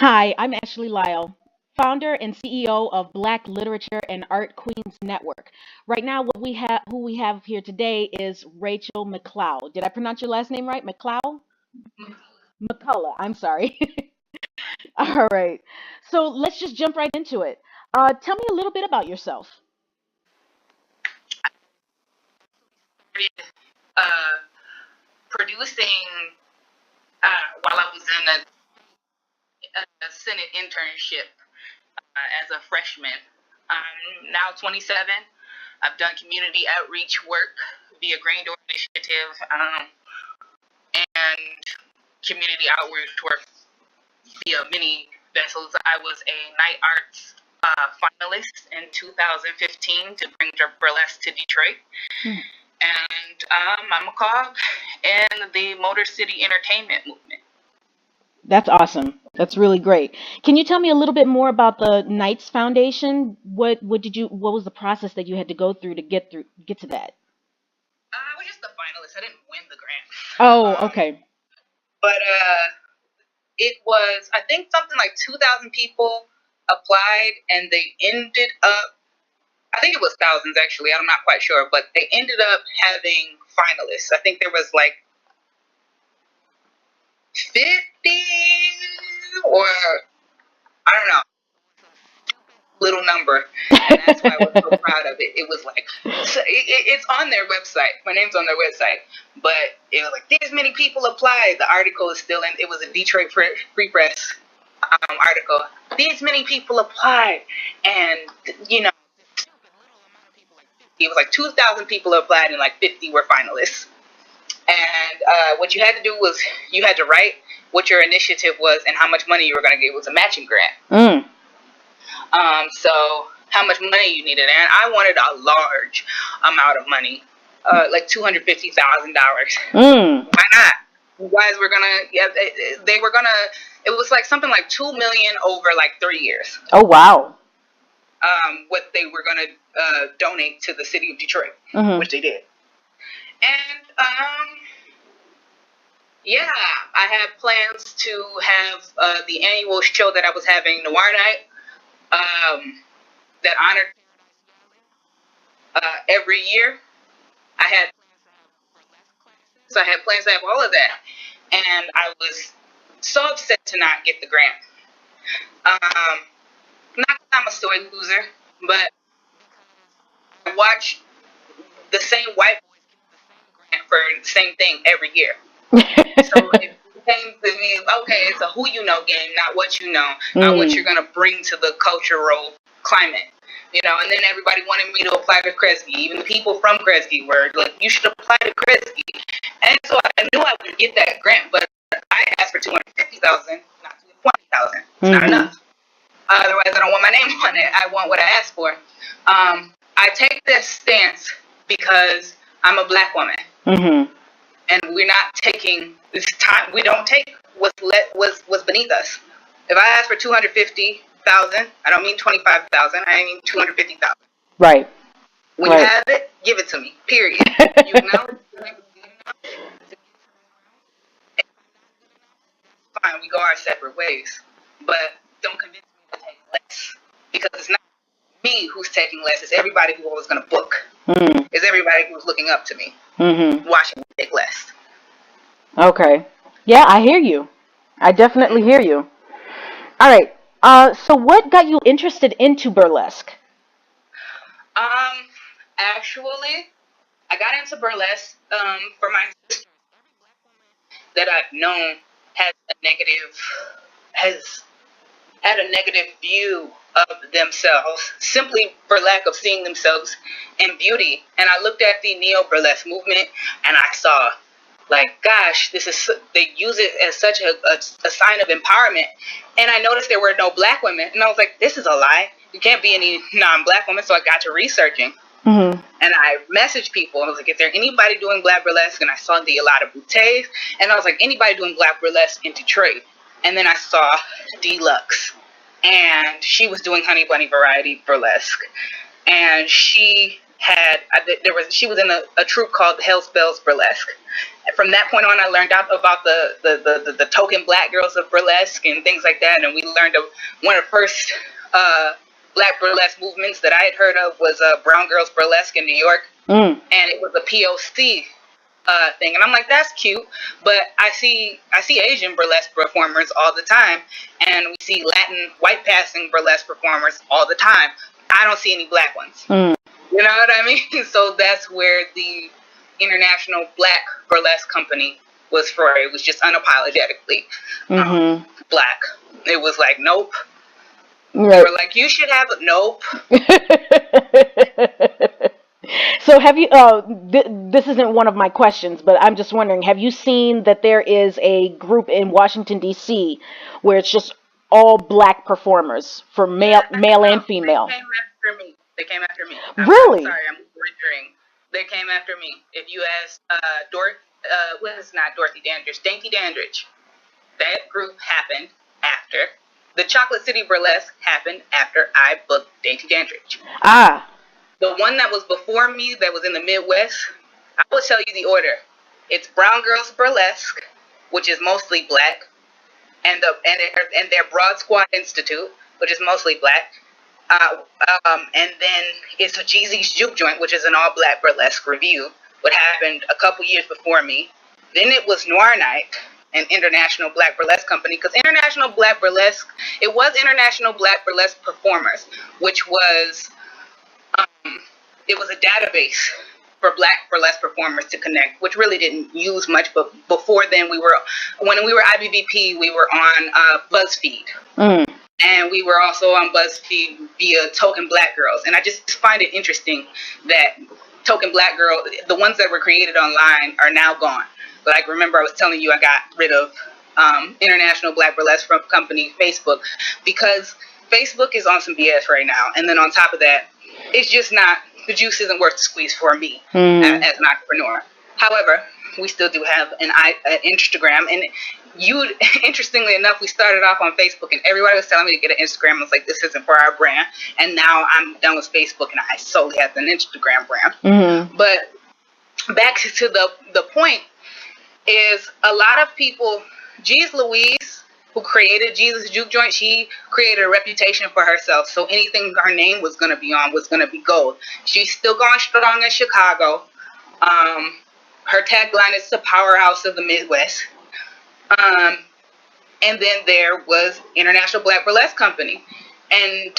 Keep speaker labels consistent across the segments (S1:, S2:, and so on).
S1: Hi, I'm Ashley Lyle, founder and CEO of Black Literature and Art Queens Network. Right now, who we have here today is Rachel McCloud. Did I pronounce your last name right? McCloud? McCullough. I'm sorry. All right. So let's just jump right into it. Tell me a little bit about yourself.
S2: uh, Producing while I was in a Senate internship as a freshman. I'm now 27. I've done community outreach work via Green Door Initiative and community outreach work via many vessels. I was a night arts finalist in 2015 to bring burlesque to Detroit.
S1: Hmm.
S2: And I'm a cog in the Motor City Entertainment movement.
S1: That's awesome. That's really great. Can you tell me a little bit more about the Knights Foundation? What was the process that you had to go through to get to that?
S2: I was just a finalist. I didn't win the grant.
S1: Oh, okay.
S2: But it was, I think, something like 2,000 people applied, and they ended up, I think it was thousands actually, I'm not quite sure, but they ended up having finalists. I think there was like 50 or I don't know, little number. And that's why I was so proud of it. It was like, it's on their website. My name's on their website. But it was like, these many people applied. The article is still in, it was a Detroit Free Press article. These many people applied. And, you know, it was like 2,000 people applied and like 50 were finalists. And what you had to do was you had to write what your initiative was and how much money you were going to get. It was a matching grant.
S1: Mm.
S2: So how much money you needed, and I wanted a large amount of money, like $250,000. Why not? You guys were gonna, yeah, they were gonna. It was like something like 2 million over like 3 years.
S1: Oh, wow.
S2: What they were gonna donate to the city of Detroit,
S1: Hmm.
S2: which they did, and yeah, I had plans to have the annual show that I was having, Noir Night, that honored every year. I had So I had plans to have all of that. And I was so upset to not get the grant. Um, Not that I'm a soy loser, but I watch the same white boys for the same thing every year. So it came to me, okay, it's a who you know game, not what you know, not what you're going to bring to the cultural climate. And then everybody wanted me to apply to Kresge. Even the people from Kresge were like, you should apply to Kresge. And so I knew I would get that grant, but I asked for 250,000, not 220,000. It's not enough. Otherwise, I don't want my name on it. I want what I asked for. I take this stance because I'm a black woman, and we're not taking this time. We don't take what's beneath us. If I ask for 250,000, I don't mean 25,000. I mean 250,000.
S1: Right.
S2: When you have it, give it to me. Period. You know. Fine, we go our separate ways, but don't convince me to take less, because it's not me who's taking less. It's everybody who was going to book. It's everybody who's looking up to me, watching me take less.
S1: Okay. Yeah, I hear you. I definitely hear you. All right. So what got you interested into burlesque?
S2: Actually, I got into burlesque for my sister that I've known has a negative has had a negative view of themselves simply for lack of seeing themselves in beauty. And I looked at the neo burlesque movement and I saw, like, gosh, they use it as such a sign of empowerment. And I noticed there were no black women, and I was like, this is a lie. You can't be any non-black woman. So I got to researching. And I messaged people and I was like, is there anybody doing black burlesque? And I saw a lot of bouteilles, and I was like, anybody doing black burlesque in Detroit? And then I saw Deluxe, and she was doing Honey Bunny Variety Burlesque, and she was in a troupe called Hell Spells Burlesque, From that point on, I learned out about the token black girls of burlesque and things like that. And we learned of one of the first black burlesque movements that I had heard of was Brown Girls Burlesque in New York. And it was a POC thing. And I'm like, that's cute. But I see Asian burlesque performers all the time. And we see Latin white passing burlesque performers all the time. I don't see any black ones. You know what I mean? So that's where the International Black Burlesque Company was for. It was just unapologetically black. It was like, nope. Right. They were like, you should have it. Nope.
S1: So have you, this isn't one of my questions, but I'm just wondering, have you seen that there is a group in Washington, D.C. where it's just all black performers for male and female?
S2: They came after me.
S1: Really?
S2: I'm sorry, I'm wondering. They came after me. If you ask it's not Dorothy Dandridge, Dainty Dandridge, that group happened after. The Chocolate City Burlesque happened after I booked Dainty Dandridge. The one that was before me, that was in the Midwest, I will tell you the order. It's Brown Girls Burlesque, which is mostly black, and their Broad Squad Institute, which is mostly black. And then it's a Jeezy's Juke Joint, which is an all-black burlesque review, what happened a couple years before me. Then it was Noir Night, an International Black Burlesque Company, because International Black Burlesque, it was International Black Burlesque Performers, which was, it was a database for black burlesque performers to connect, which really didn't use much, but before then when we were IBBP, we were on BuzzFeed. And we were also on BuzzFeed via Token Black Girls. And I just find it interesting that Token Black Girl, the ones that were created online are now gone. Like, remember I was telling you I got rid of International Black Burlesque Company Facebook, because Facebook is on some BS right now. And then on top of that, it's just not, the juice isn't worth the squeeze for me as an entrepreneur. However, we still do have an Instagram, and interestingly enough, we started off on Facebook, and everybody was telling me to get an Instagram. I was like, this isn't for our brand. And now I'm done with Facebook, and I solely have an Instagram brand. But back to the point is, a lot of people, Jeez Louise, who created Jesus Juke Joint, she created a reputation for herself. So anything her name was going to be on was going to be gold. She's still going strong in Chicago. Her tagline is the powerhouse of the Midwest. And then there was International Black Burlesque Company. And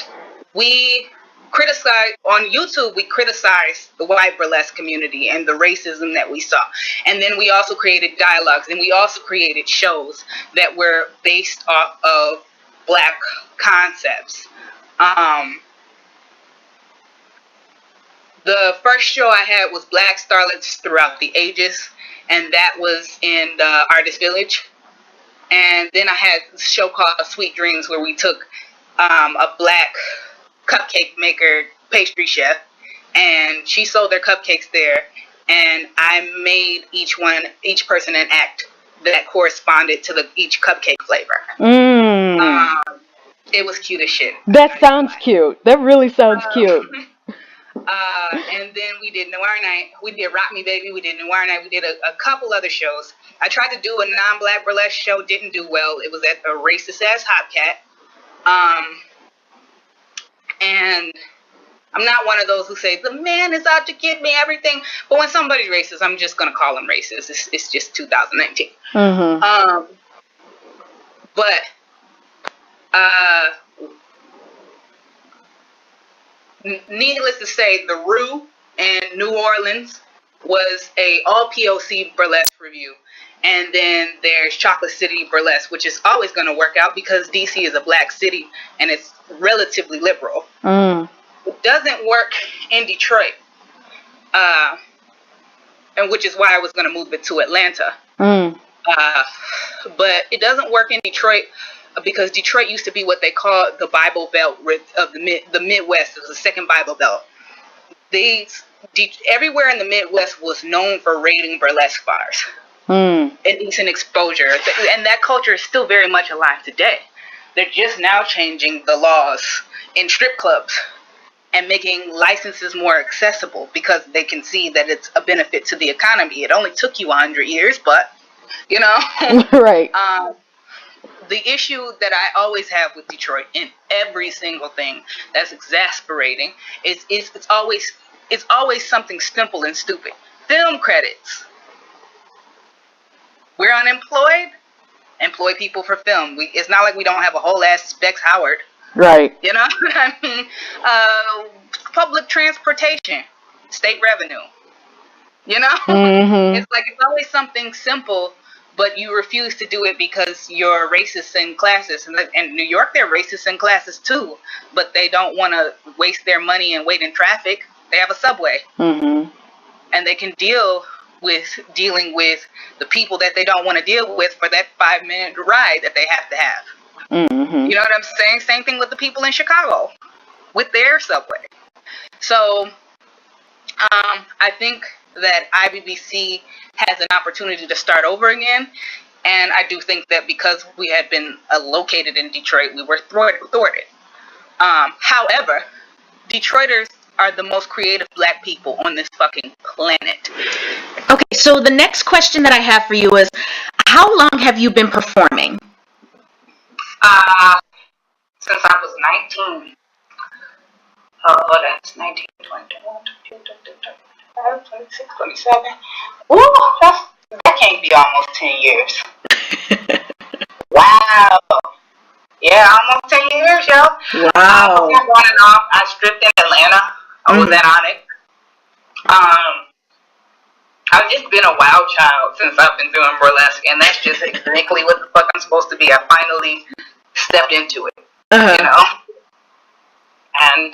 S2: we criticized, on YouTube, we criticized the white burlesque community and the racism that we saw. And then we also created dialogues, and we also created shows that were based off of black concepts. The first show I had was Black Starlets Throughout the Ages, and that was in the Artist Village. And then I had a show called Sweet Dreams, where we took a black cupcake maker, pastry chef, and she sold their cupcakes there, and I made each person an act that corresponded to each cupcake flavor. It was cute as shit.
S1: That sounds cute. That really sounds cute.
S2: And then we did Noir Night. We did Rock Me Baby. We did Noir Night. We did a couple other shows. I tried to do a non-black burlesque show. Didn't do well. It was at a racist-ass Hopcat. And I'm not one of those who say, the man is out to get me, everything. But when somebody's racist, I'm just going to call them racist. It's just 2019. Needless to say, the Rue in New Orleans was a all POC burlesque review. And then there's Chocolate City Burlesque, which is always going to work out because DC is a black city and it's relatively liberal. It doesn't work in Detroit, and which is why I was going to move it to Atlanta. But it doesn't work in Detroit because Detroit used to be what they call the Bible Belt of the Midwest. It was the second Bible Belt. Everywhere in the Midwest was known for raiding burlesque bars. Indecent exposure. And that culture is still very much alive today. They're just now changing the laws in strip clubs and making licenses more accessible because they can see that it's a benefit to the economy. It only took you 100 years, but, you know.
S1: Right.
S2: The issue that I always have with Detroit in every single thing that's exasperating is it's always something simple and stupid. Film credits. We're unemployed. Employ people for film. It's not like we don't have a whole ass Specs Howard.
S1: Right.
S2: You know what I mean? Public transportation, state revenue. You know?
S1: Mm-hmm.
S2: It's like it's always something simple, but you refuse to do it because you're racist and classist. And in New York, they're racist and classist too, but they don't want to waste their money and wait in traffic. They have a subway.
S1: Mm-hmm.
S2: And they can dealing with the people that they don't want to deal with for that 5-minute ride that they have to have.
S1: Mm-hmm.
S2: You know what I'm saying? Same thing with the people in Chicago with their subway. So I think that IBBC has an opportunity to start over again. And I do think that because we had been located in Detroit, we were thwarted. However, Detroiters are the most creative black people on this fucking planet.
S1: Okay, so the next question that I have for you is, how long have you been performing?
S2: Since I was 19. Oh, that's 19, 20, 21, 22, 25, 26, 27. Ooh, that can't be almost 10 years. Wow. Yeah, almost 10 years, yo.
S1: Wow.
S2: On and off. I stripped in Atlanta. I was at Onyx. I've just been a wild child since I've been doing burlesque, and that's just exactly what the fuck I'm supposed to be. I finally stepped into it, you know? And,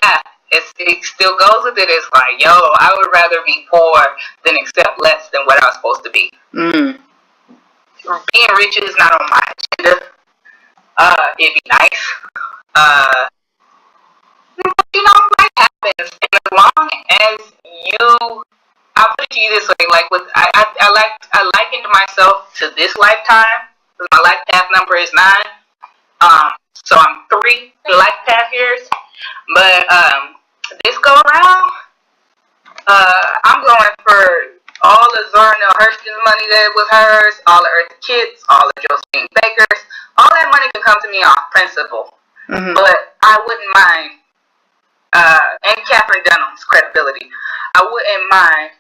S2: yeah, it still goes with it. It's like, yo, I would rather be poor than accept less than what I was supposed to be. Being rich is not on my agenda. It'd be nice. You know, life happens, and as long as I'll put it to you this way, like I likened myself to this lifetime. My life path number is 9. So I'm 3 life path years. But this go around, I'm going for all of Zora Neale Hurston's money that was hers, all of Eartha Kitt's, all of Josephine Baker's. All that money can come to me off principle. But I wouldn't mind, and Catherine Dunham's credibility, I wouldn't mind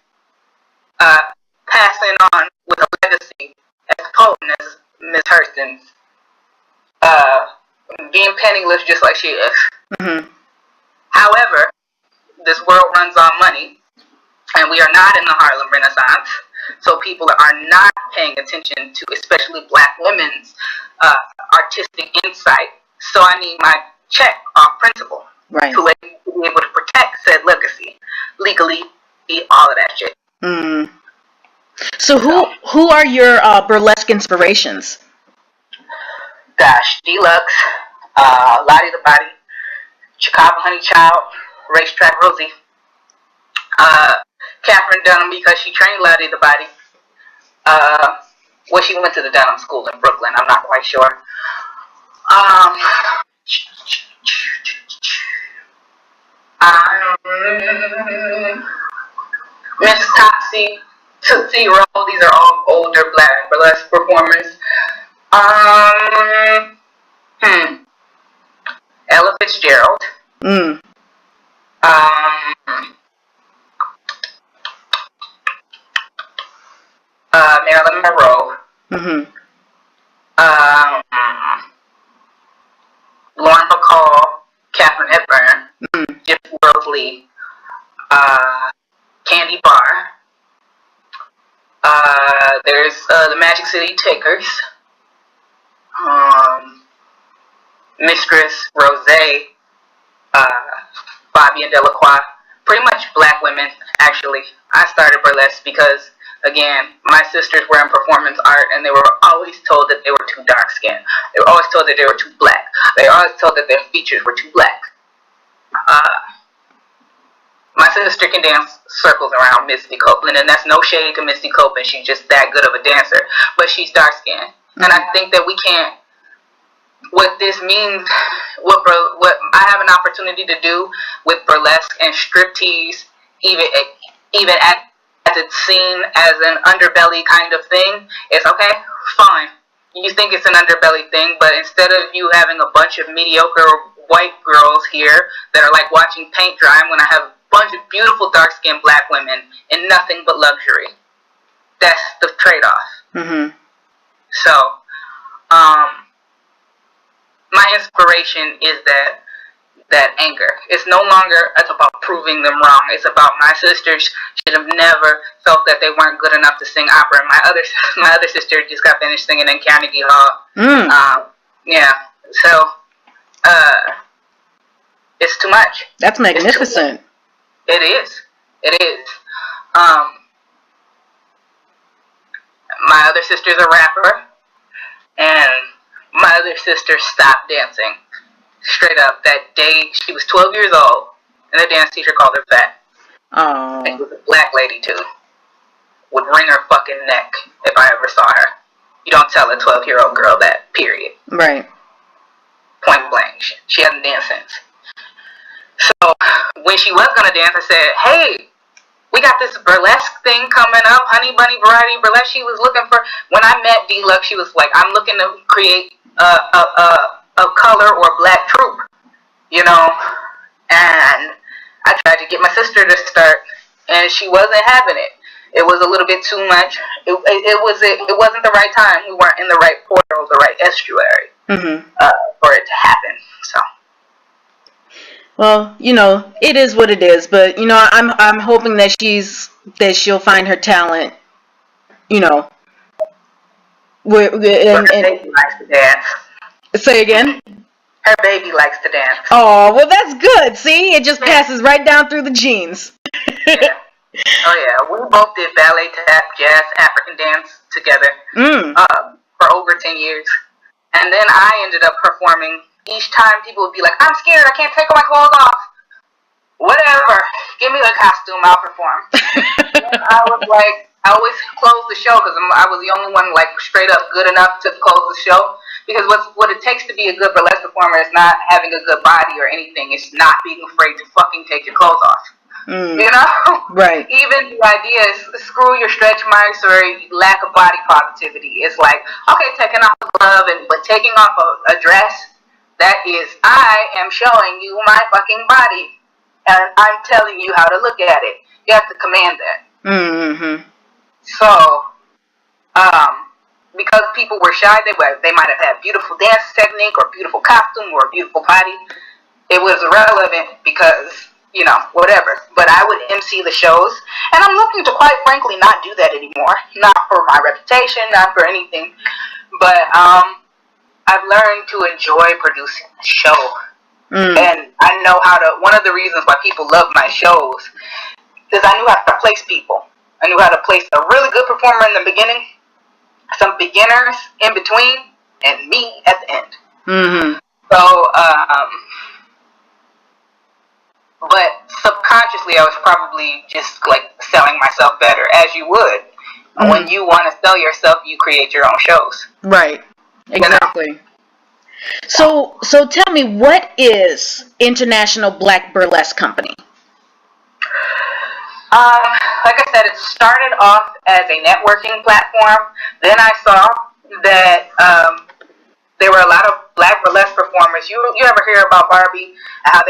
S2: passing on with a legacy as potent as Miss Hurston's, being penniless just like she is. However, this world runs on money, and we are not in the Harlem Renaissance, so people are not paying attention to especially black women's artistic insight. So I need my check off principle to be able to protect said legacy legally, all of that shit.
S1: So who are your burlesque inspirations?
S2: Gosh, Deluxe, Lottie the Body, Chicago Honey Child, Racetrack Rosie, Catherine Dunham because she trained Lottie the Body. Well, she went to the Dunham School in Brooklyn. I'm not quite sure. Miss Topsy, Tootsie Roll. These are all older black burlesque performers. Ella Fitzgerald. Marilyn Monroe. Lauren McCall, Katharine Hepburn, Jim Worsley, Candy Barr. There's the Magic City Takers. Mistress Rosé, Fabian Delacroix. Pretty much black women, actually. I started burlesque because, again, my sisters were in performance art, and they were always told that they were too dark skinned. They were always told that they were too black. They were always told that their features were too black. My sister can dance circles around Misty Copeland, and that's no shade to Misty Copeland. She's just that good of a dancer, but she's dark skinned. And I think that we can't what this means, what I have an opportunity to do with burlesque and striptease, even as it's seen as an underbelly kind of thing, it's okay, fine. You think it's an underbelly thing, but instead of you having a bunch of mediocre white girls here that are like watching paint dry, I'm going to have a bunch of beautiful dark-skinned black women in nothing but luxury. That's the trade-off.
S1: Mm-hmm.
S2: So, my inspiration is that anger. It's no longer about proving them wrong. It's about my sisters should have never felt that they weren't good enough to sing opera. My other sister just got finished singing in Carnegie Hall. Yeah. So, it's too much.
S1: That's magnificent.
S2: It is. It is. My other sister's a rapper, and my other sister stopped dancing. Straight up, that day she was 12 years old, and the dance teacher called her fat.
S1: Oh.
S2: And she was a black lady too. Would wring her fucking neck if I ever saw her. You don't tell a 12-year-old girl that, period.
S1: Right.
S2: Point blank. She hasn't danced since. So, when she was gonna dance, I said, hey, we got this burlesque thing coming up, Honey Bunny Variety Burlesque. She was looking for, when I met D-Lux, she was like, I'm looking to create a color or black troupe, you know, and I tried to get my sister to start, and she wasn't having it. It was a little bit too much. It wasn't the right time. We weren't in the right portal, the right estuary, for it to happen. So.
S1: Well, you know, it is what it is, but you know, I'm hoping that she'll find her talent, you know.
S2: Her baby likes to dance.
S1: Say again?
S2: Her baby likes to dance.
S1: Oh, well, that's good. See, it just passes right down through the genes.
S2: Yeah. Oh yeah, we both did ballet, tap, jazz, African dance together for over 10 years, and then I ended up performing. Each time people would be like, I'm scared, I can't take my clothes off. Whatever, give me the costume, I'll perform. And I was like, I always close the show because I was the only one like straight up good enough to close the show. Because what it takes to be a good burlesque performer is not having a good body or anything. It's not being afraid to fucking take your clothes off. You know?
S1: Right.
S2: Even the idea is screw your stretch marks or lack of body positivity. It's like, okay, taking off a glove but taking off a dress, that is, I am showing you my fucking body. And I'm telling you how to look at it. You have to command that.
S1: Mm-hmm.
S2: So, because people were shy, they might have had beautiful dance technique or beautiful costume or a beautiful body. It was irrelevant because, you know, whatever. But I would MC the shows, and I'm looking to, quite frankly, not do that anymore. Not for my reputation, not for anything. But I've learned to enjoy producing a show. And I know how to, one of the reasons why people love my shows is I knew how to place people. I knew how to place a really good performer in the beginning, some beginners in between, and me at the end. So, but subconsciously I was probably just like selling myself better, as you would. When you want to sell yourself, you create your own shows.
S1: Right. Exactly. You know? So tell me, what is International Black Burlesque Company?
S2: Like I said, it started off as a networking platform. Then I saw that there were a lot of black burlesque performers. You ever hear about Barbie? How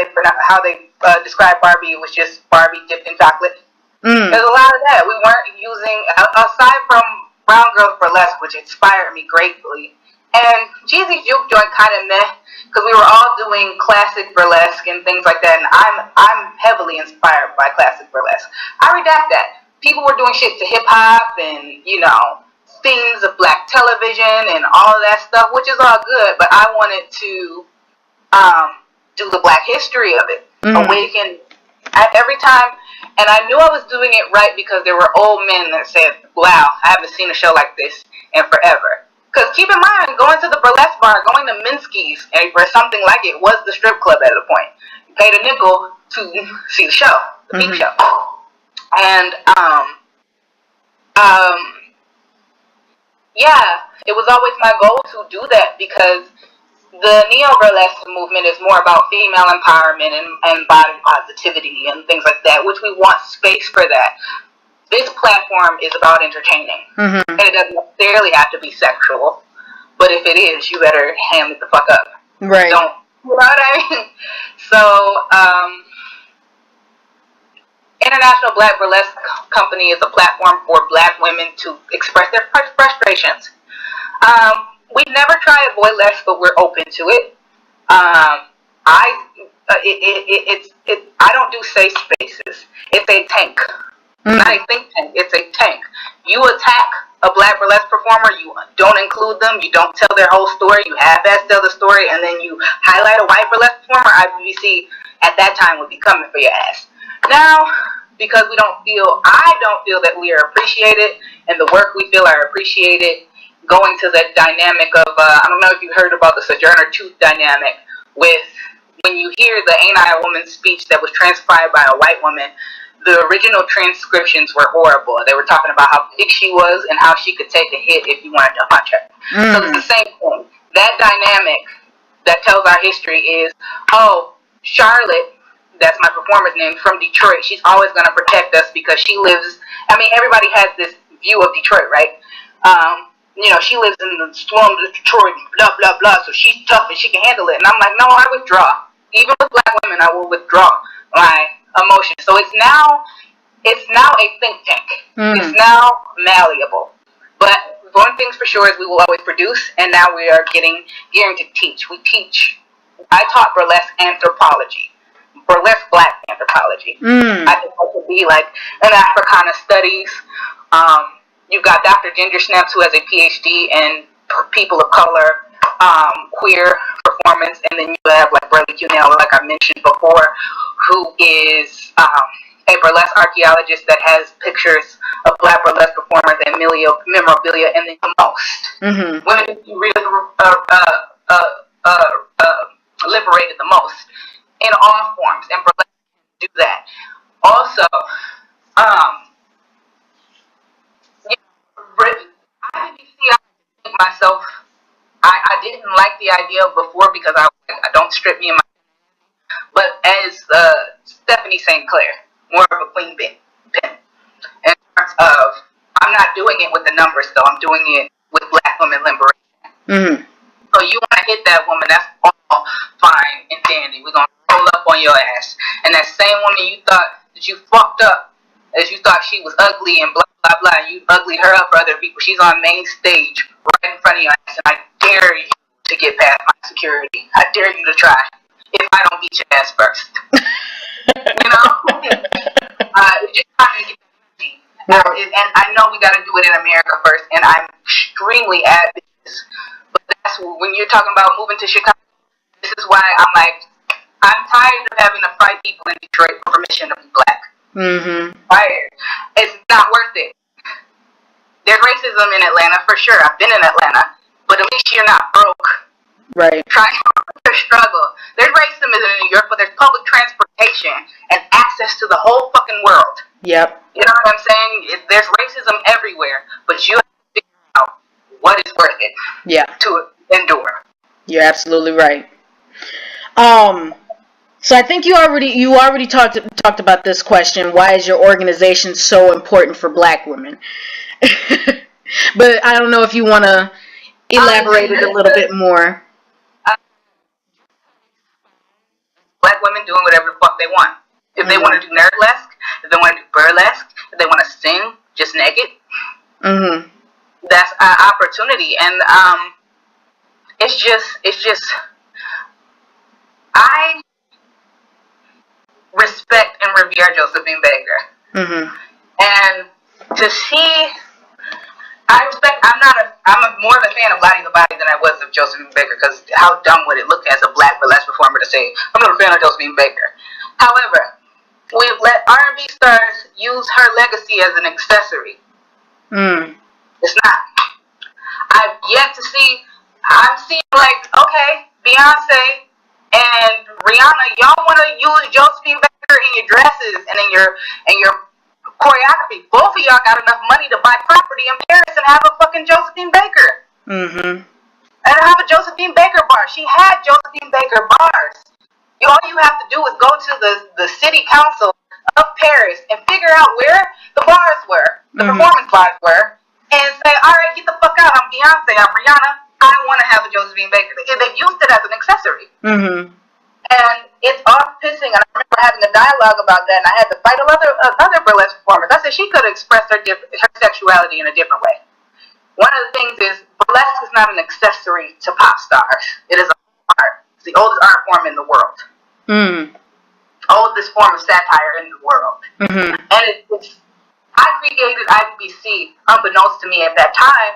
S2: they describe Barbie? It was just Barbie dipped in chocolate. There's a lot of that. We weren't using, aside from Brown Girls Burlesque, which inspired me greatly. And Jeezy's Juke Joint kind of meh, because we were all doing classic burlesque and things like that, and I'm heavily inspired by classic burlesque. I redact that. People were doing shit to hip-hop and, you know, themes of black television and all of that stuff, which is all good, but I wanted to do the black history of it, awaken every time, and I knew I was doing it right because there were old men that said, wow, I haven't seen a show like this in forever. Because keep in mind, going to the burlesque bar, going to Minsky's or something like it was the strip club at a point. You paid a nickel to see the show, the peep show. And, yeah, it was always my goal to do that because The neo-burlesque movement is more about female empowerment and body positivity and things like that, which we want space for that. This platform is about entertaining, and it doesn't necessarily have to be sexual. But if it is, you better ham it the fuck up.
S1: Right.
S2: Don't, you know what I mean? So, International Black Burlesque Company is a platform for Black women to express their frustrations. We never try to avoid less, but we're open to it. I don't do safe spaces. It's a tank. Not a think tank. It's a tank. You attack a Black burlesque performer, you don't include them, you don't tell their whole story, you half-ass tell the story, and then you highlight a white burlesque performer, IBBC at that time would be coming for your ass. Now, because I don't feel that we are appreciated, and the work we feel are appreciated, going to the dynamic of, I don't know if you heard about the Sojourner Truth dynamic, with when you hear the Ain't I a Woman speech that was transcribed by a white woman, the original transcriptions were horrible. They were talking about how big she was and how she could take a hit if you wanted to punch her. So it's the same thing. That dynamic that tells our history is, oh, Charlotte, that's my performer's name, from Detroit, she's always going to protect us because she lives, I mean, everybody has this view of Detroit, right? You know, she lives in the slums of Detroit, blah, blah, blah, so she's tough and she can handle it. And I'm like, no, I withdraw. Even with Black women, I will withdraw my emotions. So it's now a think tank. It's now malleable. But one thing's for sure is we will always produce, and now we are gearing to teach. I taught burlesque anthropology. Burlesque Black anthropology. I think that could be like an Africana studies. You've got Dr. Ginger Snaps, who has a PhD in people of color, queer performance, and then you have like Burley Cunell, like I mentioned before, who is a burlesque archaeologist that has pictures of Black burlesque performers and memorabilia, and then the most women who really liberated the most in all forms, and burlesque do that. Also, I myself, I didn't like the idea of before because I don't strip me in my. But as Stephanie St. Clair, more of a queen pin, in terms of, I'm not doing it with the numbers though, I'm doing it with Black women liberation. So you want to hit that woman, that's all fine and dandy. We're going to roll up on your ass. And that same woman you thought that you fucked up, as you thought she was ugly and blah, blah, blah, and you ugly her up for other people. She's on main stage right in front of your ass, and I dare you to get past my security. I dare you to try. If I don't beat your ass first. You know? Just trying to get the energy. And I know we got to do it in America first, and I'm extremely advocates. But that's when you're talking about moving to Chicago, this is why I'm like, I'm tired of having to fight people in Detroit for permission to be Black. Tired. It's not worth it. There's racism in Atlanta for sure. I've been in Atlanta, but at least you're not broke. Right. Trying to struggle. There's racism in New York, but there's public transportation and access to the whole fucking world. Yep. You know what I'm saying? There's racism everywhere, but you have to figure out what is worth it. Yeah. To endure.
S1: You're absolutely right. So I think you already talked about this question. Why is your organization so important for Black women? But I don't know if you want to elaborate it a little bit more.
S2: Black women doing whatever the fuck they want. If they want to do nerdlesque, if they want to do burlesque, if they want to sing just naked, that's an opportunity. And it's just I respect and revere Josephine Baker. And to see, I'm more of a fan of Lottie the Body than I was of Josephine Baker, because how dumb would it look as a Black burlesque performer to say, I'm not a fan of Josephine Baker. However, we've let R&B stars use her legacy as an accessory. It's not. I've yet to see, I'm seeing like, okay, Beyonce and Rihanna, y'all want to use Josephine Baker in your dresses and in your choreography. Both of y'all got enough money to buy property in Paris and have a fucking Josephine Baker. And have a Josephine Baker bar. She had Josephine Baker bars. All you have to do is go to the city council of Paris and figure out where the bars were, the performance bars were, and say, all right, get the fuck out. I'm Beyonce. I'm Rihanna. I want to have a Josephine Baker. They used it as an accessory. And it's off-pissing. And I remember having a dialogue about that, and I had to fight other burlesque performers. I said she could express her sexuality in a different way. One of the things is burlesque is not an accessory to pop stars. It is art. It's the oldest art form in the world. Oldest form of satire in the world. And I created IBC, unbeknownst to me at that time,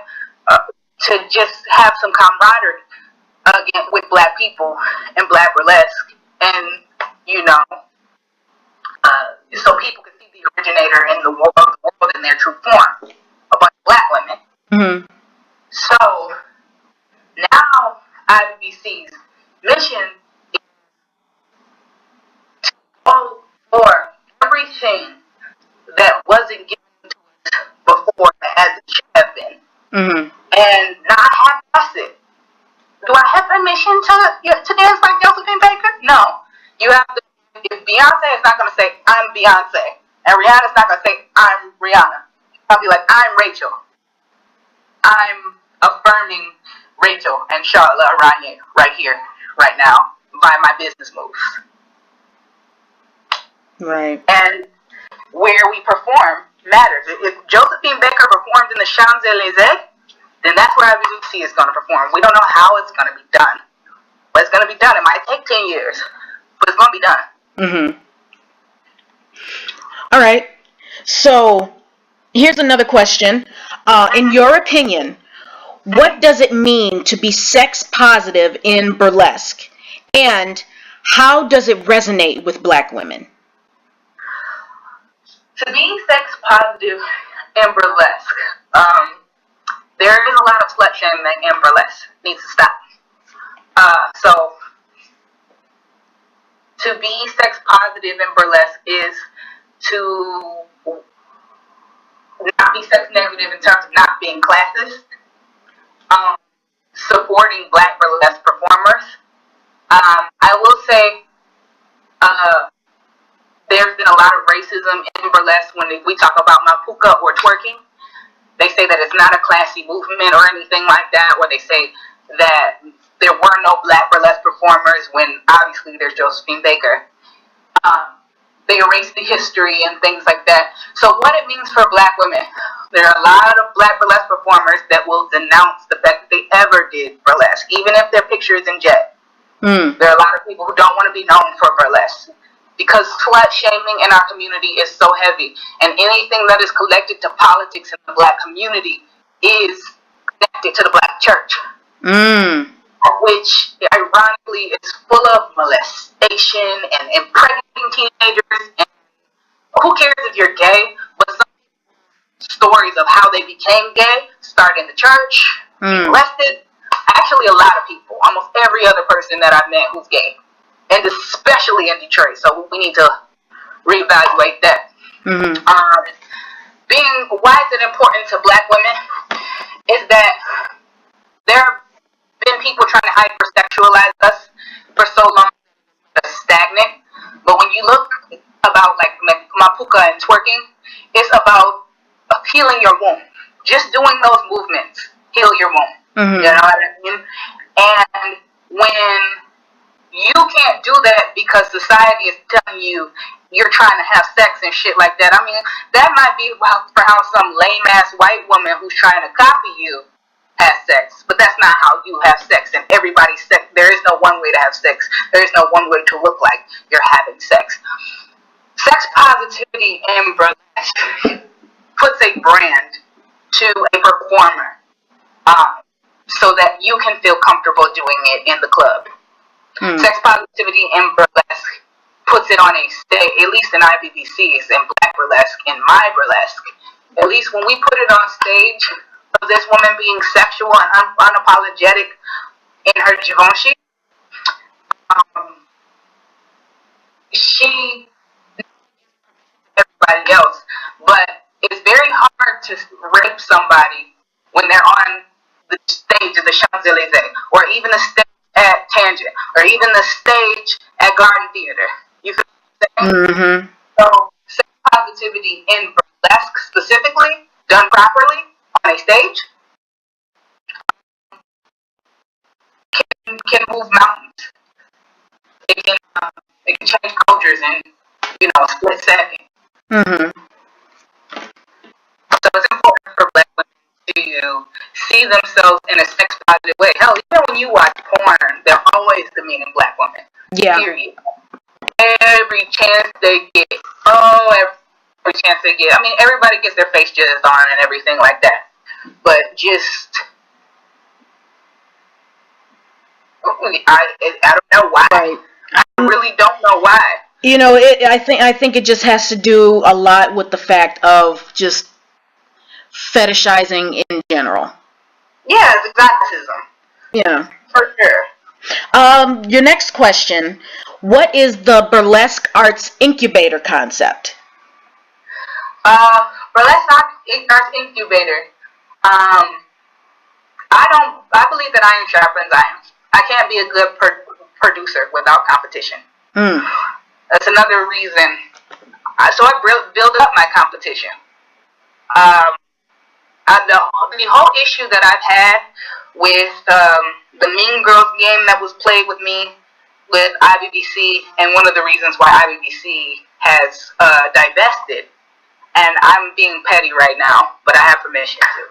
S2: to just have some camaraderie again with Black people and Black burlesque, and so people could see the originator in the world in their true form, a bunch of Black women. So now IBC's mission is to go for everything that wasn't given to us before as it should have been, and not half-ass it. Do I have permission to dance like Josephine Baker? No. You have to. If Beyonce is not going to say I'm Beyonce, and Rihanna's not going to say I'm Rihanna, I'll be like, I'm Rachel. I'm affirming Rachel and Charlotte right here, right now, by my business moves.
S1: Right.
S2: And where we perform matters. If Josephine Baker performed in the Champs-Élysées, then that's where IBC is going to perform. We don't know how it's going to be done, but it's going to be done. It might take 10 years, but it's going to be done.
S1: All right. So here's another question. In your opinion, what does it mean to be sex positive in burlesque? And how does it resonate with Black women?
S2: To be sex positive in burlesque, there is a lot of slut shaming in burlesque. It needs to stop. So to be sex positive in burlesque is to not be sex negative in terms of not being classist, supporting Black burlesque performers. I will say there's been a lot of racism in burlesque when we talk about mapuka or twerking. They say that it's not a classy movement or anything like that, or they say that there were no Black burlesque performers when obviously there's Josephine Baker. They erase the history and things like that. So what it means for Black women, there are a lot of Black burlesque performers that will denounce the fact that they ever did burlesque, even if their picture is in jet. There are a lot of people who don't want to be known for burlesque, because slut shaming in our community is so heavy, and anything that is connected to politics in the Black community is connected to the Black church. Which ironically is full of molestation and impregnating teenagers. And who cares if you're gay? But some stories of how they became gay start in the church, being molested. Actually, a lot of people, almost every other person that I've met who's gay, and especially in Detroit. So we need to reevaluate that. Why is it important to Black women? Is that there have been people trying to hypersexualize us for so long, stagnant. But when you look about like mapuka and twerking, it's about healing your womb. Just doing those movements heal your womb. You know what I mean? And when you can't do that because society is telling you you're trying to have sex and shit like that. I mean, that might be for how some lame ass white woman who's trying to copy you has sex, but that's not how you have sex. And everybody's sex. There is no one way to have sex. There is no one way to look like you're having sex. Sex positivity in burlesque puts a brand to a performer, so that you can feel comfortable doing it in the club. Sex positivity in burlesque puts it on a stage, at least in IBBCs, in Black burlesque, in my burlesque. At least when we put it on stage, of this woman being sexual and unapologetic in her Givenchy, she everybody else, but it's very hard to rape somebody when they're on the stage stage at the Champs-Elysees, or even the stage at Tangent, or even the stage at Garden Theater. You feel what I'm saying?
S1: Mm-hmm.
S2: So, sex positivity in burlesque specifically, done properly on a stage, can move mountains. It can change cultures in, a split second.
S1: Mm-hmm.
S2: So it's important for Black women to see themselves in a sex positive way. Hell, even when you watch porn, they're always demeaning Black women.
S1: Yeah.
S2: Period. Every chance they get. Oh, every chance they get. I mean, everybody gets their face jizzed on and everything like that. But just, I don't know why.
S1: Right.
S2: I really don't know why.
S1: I think it just has to do a lot with the fact of just fetishizing in general.
S2: Yeah, it's exoticism.
S1: Yeah.
S2: For sure.
S1: Your next question: what is the burlesque arts incubator concept?
S2: Burlesque arts incubator. I believe that iron sharpens iron. I can't be a good producer without competition.
S1: Mm.
S2: That's another reason. So I build up my competition. The whole issue that I've had with the Mean Girls game that was played with me with IBBC, and one of the reasons why IBBC has divested, and I'm being petty right now, but I have permission to.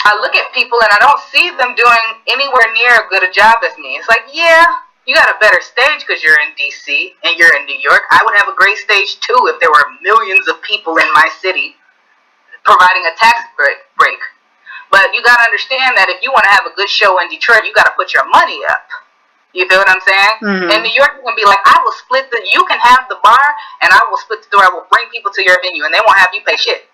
S2: I look at people and I don't see them doing anywhere near as good a job as me. It's like, yeah, you got a better stage because you're in DC and you're in New York. I would have a great stage too if there were millions of people in my city providing a tax break. But you got to understand that if you want to have a good show in Detroit, you got to put your money up. You feel what I'm saying?
S1: Mm-hmm.
S2: In New York, you can be like, I will split you can have the bar and I will split the door. I will bring people to your venue and they won't have you pay shit.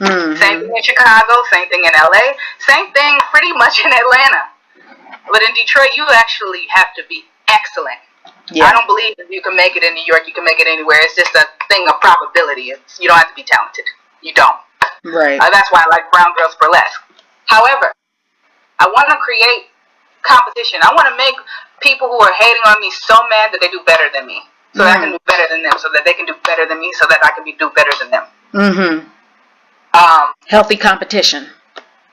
S1: Mm-hmm.
S2: Same thing in Chicago, same thing in LA, same thing pretty much in Atlanta. But in Detroit, you actually have to be excellent. Yeah. I don't believe if you can make it in New York, you can make it anywhere. It's just a thing of probability. You don't have to be talented. You don't.
S1: Right.
S2: That's why I like Brown Girls Burlesque. However, I want to create competition. I want to make people who are hating on me so mad that they do better than me. So that I can do better than them. So that they can do better than me. So that I can do better than them.
S1: Mm-hmm. Healthy competition.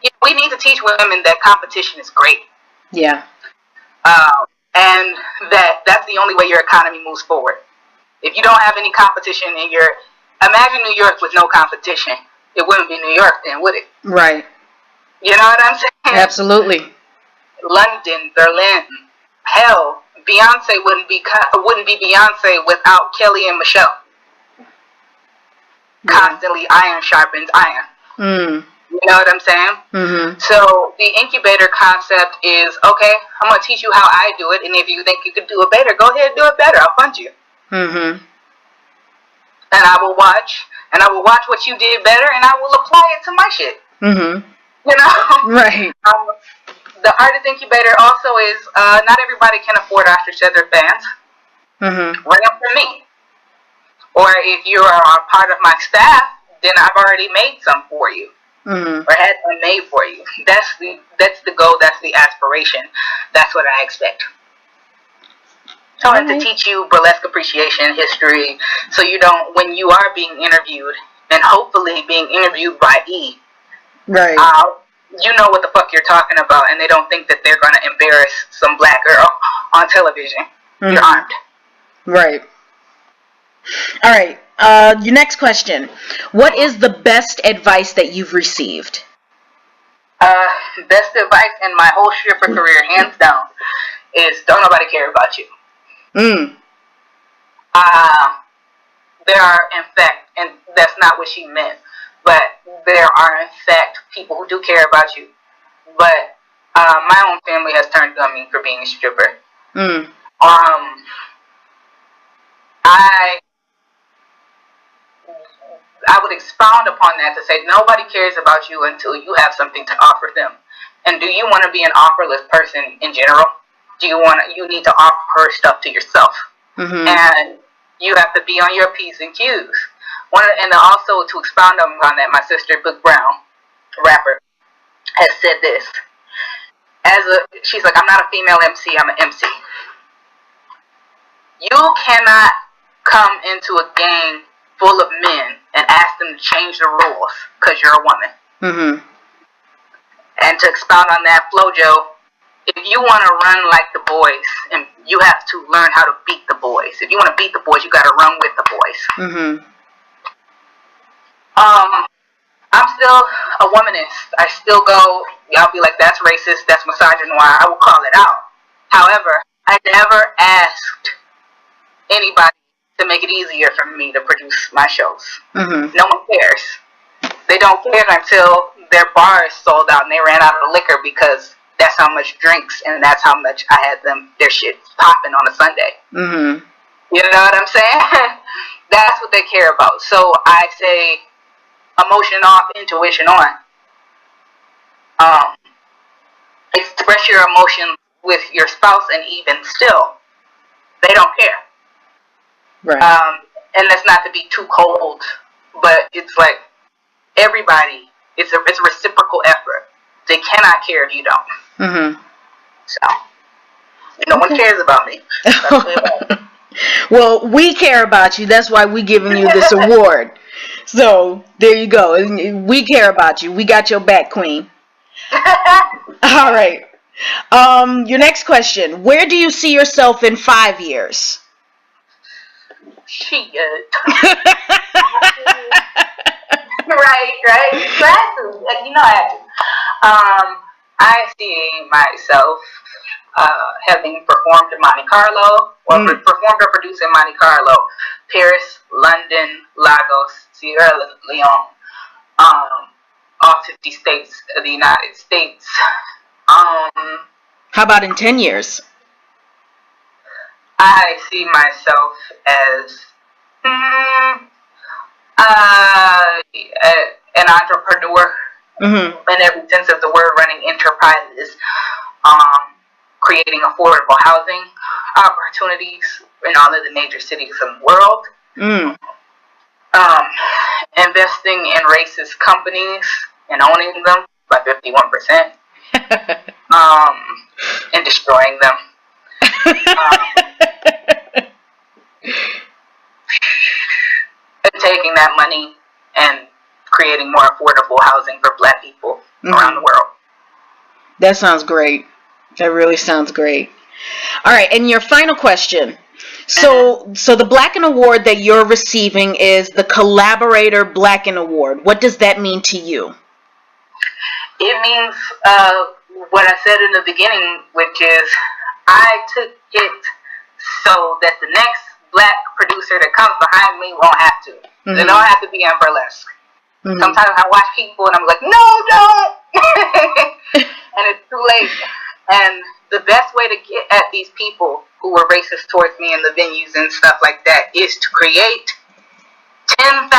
S2: Yeah, we need to teach women that competition is great.
S1: Yeah.
S2: And that's the only way your economy moves forward. If you don't have any competition imagine New York with no competition. It wouldn't be New York then, would it?
S1: Right.
S2: You know what I'm saying?
S1: Absolutely.
S2: London, Berlin, hell, Beyonce wouldn't be Beyonce without Kelly and Michelle. Yeah. Constantly iron sharpens iron. Mm. You know what I'm saying? Mm-hmm. So the incubator concept is, okay, I'm going to teach you how I do it, and if you think you could do it better, go ahead and do it better. I'll fund you. Mm-hmm. And I will watch what you did better, and I will apply it to my shit. Mm-hmm. You know? Right. The artist incubator also is, not everybody can afford Ostrich Feather fans. Mm-hmm. Right up for me. Or if you are a part of my staff, then I've already made some for you. Mm-hmm. Or had them made for you. That's the goal, that's the aspiration. That's what I expect. So I have to teach you burlesque appreciation, history, so you don't, when you are being interviewed, and hopefully being interviewed by E, right? You know what the fuck you're talking about, and they don't think that they're going to embarrass some black girl on television. Mm-hmm. You're armed. Right.
S1: All right. Your next question. What is the best advice that you've received?
S2: Best advice in my whole stripper career, hands down, is don't nobody care about you. Mm. There are, in fact, and that's not what she meant, but there are, in fact, people who do care about you. But my own family has turned on me for being a stripper. Mm. I would expound upon that to say nobody cares about you until you have something to offer them. And do you want to be an offerless person in general? You need to offer stuff to yourself. Mm-hmm. And you have to be on your P's and Q's. And also to expound on that, my sister, Book Brown, rapper, has said this. She's like, I'm not a female MC, I'm an MC. You cannot come into a gang full of men and ask them to change the rules because you're a woman.
S1: Mm-hmm.
S2: And to expound on that, Flojo, if you want to run like the boys, and you have to learn how to beat the boys. If you want to beat the boys, you got to run with the boys.
S1: Mm-hmm.
S2: I'm still a womanist. I still go, y'all be like, that's racist, that's misogynoir. I will call it out. However, I never asked anybody to make it easier for me to produce my shows.
S1: Mm-hmm.
S2: No one cares. They don't care until their bar is sold out and they ran out of liquor, because that's how much drinks and that's how much I had their shit popping on a Sunday.
S1: Mm-hmm.
S2: You know what I'm saying? That's what they care about. So I say, emotion off, intuition on. Express your emotion with your spouse, and even still, they don't care.
S1: Right.
S2: And that's not to be too cold, but it's like everybody. It's a reciprocal effort. They cannot care if you don't.
S1: Mm-hmm.
S2: So no one cares about me.
S1: Well, we care about you. That's why we're giving you this award. So there you go. We care about you. We got your back, Queen. All right. Your next question. Where do you see yourself in 5 years?
S2: Shit. Right. So I have to, you know, I have to. I see myself having performed in Monte Carlo, or performed or produced in Monte Carlo, Paris, London, Lagos, Sierra Leone, all 50 states of the United States.
S1: How about in 10 years?
S2: I see myself as an entrepreneur, in every sense of the word, running enterprises, creating affordable housing opportunities in all of the major cities of the world, investing in racist companies and owning them by 51%, and destroying them. Taking that money and creating more affordable housing for Black people around the world.
S1: That sounds great. That really sounds great. All right, and your final question. So the Blacken Award that you're receiving is the Collaborator Blacken Award. What does that mean to you?
S2: It means what I said in the beginning, which is I took it so that the next Black producer that comes behind me won't have to. They don't have to be in burlesque. Sometimes I watch people and I'm like, no, don't! And it's too late. And the best way to get at these people who were racist towards me in the venues and stuff like that is to create 10,000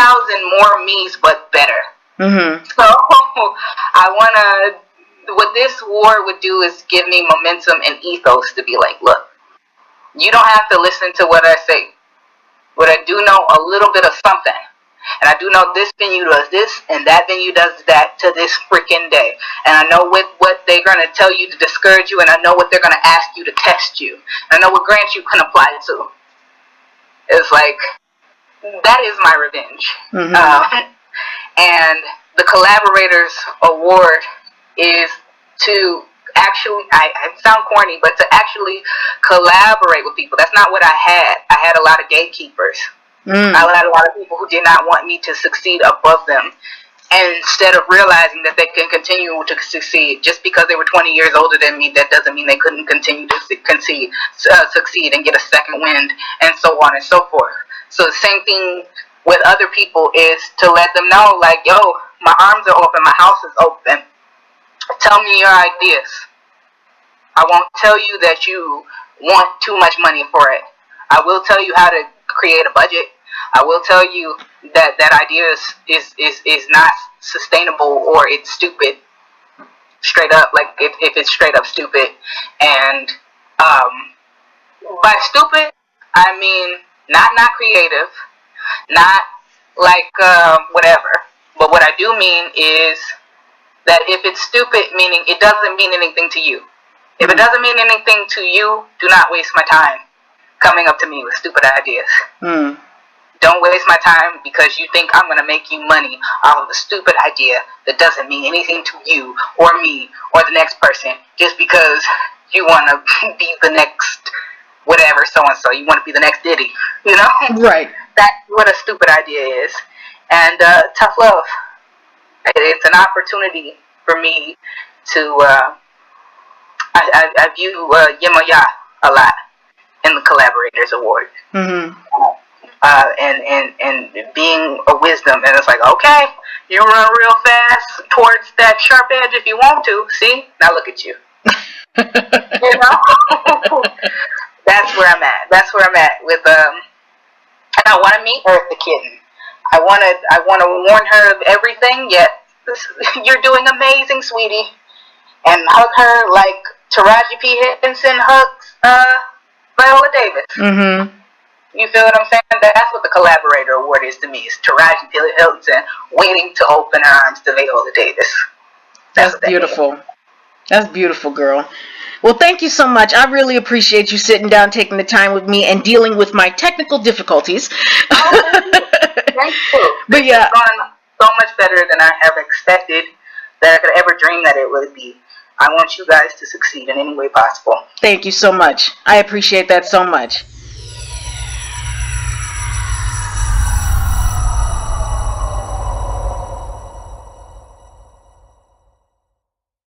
S2: more me's, but better. So I want to, what this war would do is give me momentum and ethos to be like, look, you don't have to listen to what I say, but I do know a little bit of something. And I do know this venue does this and that venue does that to this freaking day. And I know what they're going to tell you to discourage you, and I know what they're going to ask you to test you. And I know what grants you can apply to. It's like, that is my revenge. And the Collaborators Award is to actually, I sound corny, but to actually collaborate with people. That's not what I had. I had a lot of gatekeepers. I had a lot of people who did not want me to succeed above them. And instead of realizing that they can continue to succeed, just because they were 20 years older than me, that doesn't mean they couldn't continue to succeed and get a second wind, and so on and so forth. So the same thing with other people is to let them know, like, yo, my arms are open, my house is open. Tell me your ideas. I won't tell you that you want too much money for it. I will tell you how to create a budget. I will tell you that idea is not sustainable, or it's stupid. Straight up, like if it's straight up stupid. And by stupid, I mean not creative, not like whatever. But what I do mean is that if it's stupid, meaning it doesn't mean anything to you. If it doesn't mean anything to you, do not waste my time coming up to me with stupid ideas. Don't waste my time because you think I'm going to make you money off of a stupid idea that doesn't mean anything to you or me or the next person just because you want to be the next whatever so-and-so. You want to be the next Diddy, you know?
S1: Right.
S2: That's what a stupid idea is. And tough love. It's an opportunity for me to, I view Yemoya a lot in the Collaborators Award. And being a wisdom, and it's like, okay, you run real fast towards that sharp edge if you want to. See, now look at you. You know, that's where I'm at. That's where I'm at with and I want to meet Earth the kitten. I want to warn her of everything. Yet you're doing amazing, sweetie, and hug her like Taraji P. Henson hugs Viola Davis. You feel what I'm saying? That's what the Collaborator Award is to me. It's Taraji P. Henson waiting to open her arms to Viola Davis.
S1: That's beautiful. That's beautiful, girl. Well, thank you so much. I really appreciate you sitting down, taking the time with me, and dealing with my technical difficulties.
S2: Thank you.
S1: But yeah,
S2: it's gone so much better than I have expected, that I could ever dream that it would be. I want you guys to succeed in any way possible.
S1: Thank you so much. I appreciate that so much.